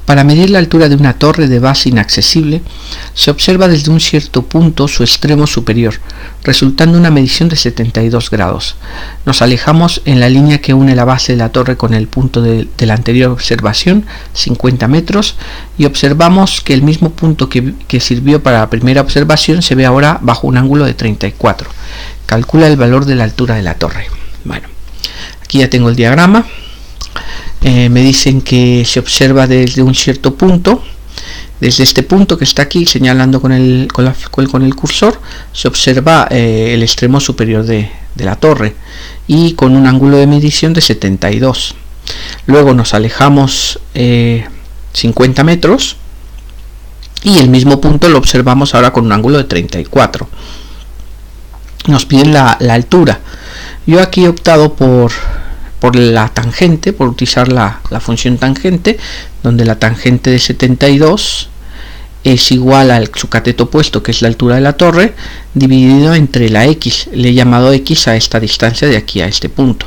Para medir la altura de una torre de base inaccesible, se observa desde un cierto punto su extremo superior, resultando una medición de 72 grados. Nos alejamos en la línea que une la base de la torre con el punto de la anterior observación, 50 metros, y observamos que el mismo punto que sirvió para la primera observación se ve ahora bajo un ángulo de 34. Calcula el valor de la altura de la torre. Bueno, aquí ya tengo el diagrama. Me dicen que se observa desde un cierto punto, desde este punto que está aquí señalando con el cursor, se observa el extremo superior de la torre y con un ángulo de medición de 72. Luego nos alejamos 50 metros y el mismo punto lo observamos ahora con un ángulo de 34. Nos piden la altura. Yo aquí he optado por la tangente, por utilizar la función tangente, donde la tangente de 72 es igual al su cateto opuesto, que es la altura de la torre, dividido entre la x. Le he llamado x a esta distancia de aquí a este punto.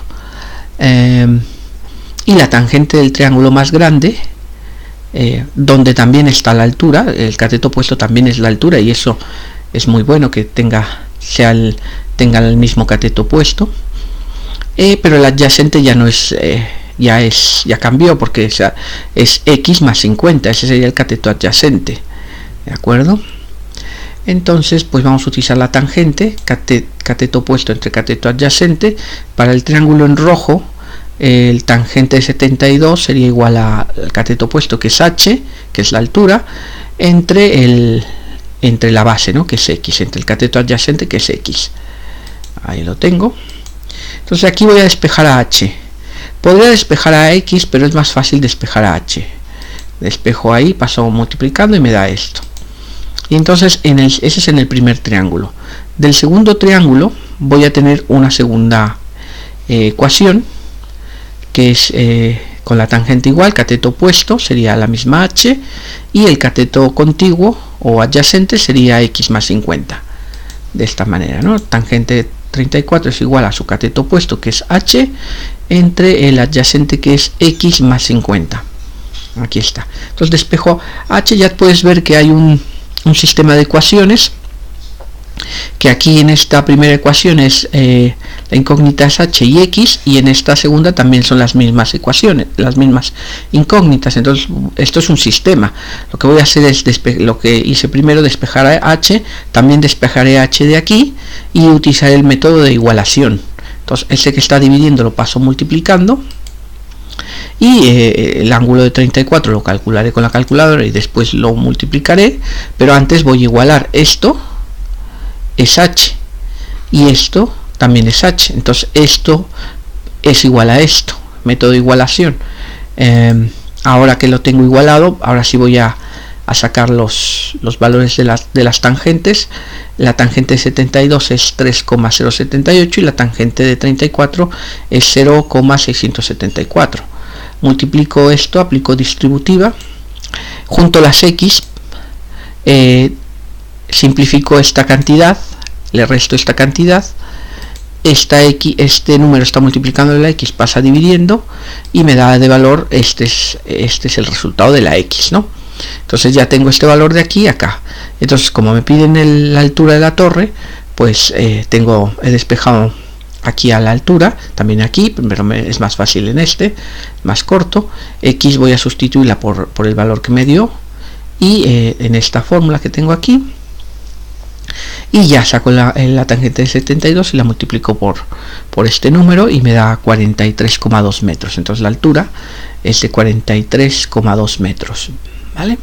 Y la tangente del triángulo más grande, donde también está la altura, el cateto opuesto también es la altura, y eso es muy bueno que tenga el mismo cateto opuesto. Pero el adyacente ya no es, ya cambió, porque es x más 50, ese sería el cateto adyacente, ¿de acuerdo? Entonces pues vamos a utilizar la tangente, cateto opuesto entre cateto adyacente. Para el triángulo en rojo, el tangente de 72 sería igual al cateto opuesto, que es h, que es la altura, entre la base, ¿no?, que es x, entre el cateto adyacente, que es x. Ahí lo tengo. Entonces aquí voy a despejar a h. Podría despejar a x, pero es más fácil despejar a h. Despejo ahí, paso multiplicando y me da esto. Y entonces ese es en el primer triángulo. Del segundo triángulo voy a tener una segunda ecuación, que es con la tangente igual, cateto opuesto sería la misma h, y el cateto contiguo o adyacente sería x más 50. De esta manera, ¿no? Tangente 34 es igual a su cateto opuesto, que es h, entre el adyacente, que es x más 50. Aquí está. Entonces despejo h. Ya puedes ver que hay un sistema de ecuaciones, que aquí en esta primera ecuación es la incógnita es h y x, y en esta segunda también son las mismas ecuaciones, las mismas incógnitas. Entonces esto es un sistema. Lo que voy a hacer es lo que hice primero, despejar a h, también despejaré h de aquí y utilizaré el método de igualación. Entonces ese que está dividiendo lo paso multiplicando, y el ángulo de 34 lo calcularé con la calculadora y después lo multiplicaré, pero antes voy a igualar. Esto es h y esto también es h, entonces esto es igual a esto, método de igualación. Ahora que lo tengo igualado, ahora sí voy a sacar los valores de las tangentes. La tangente de 72 es 3,078 y la tangente de 34 es 0,674. Multiplico esto, aplico distributiva, junto las x, simplifico esta cantidad, le resto esta cantidad, este número está multiplicando la x, pasa dividiendo y me da de valor, este es el resultado de la x, ¿no? Entonces ya tengo este valor de aquí a acá. Entonces, como me piden la altura de la torre, pues he despejado aquí a la altura, también aquí, pero es más fácil en más corto. X voy a sustituirla por el valor que me dio, y en esta fórmula que tengo aquí, y ya saco la tangente de 72 y la multiplico por este número y me da 43,2 metros. Entonces la altura es de 43,2 metros, ¿vale?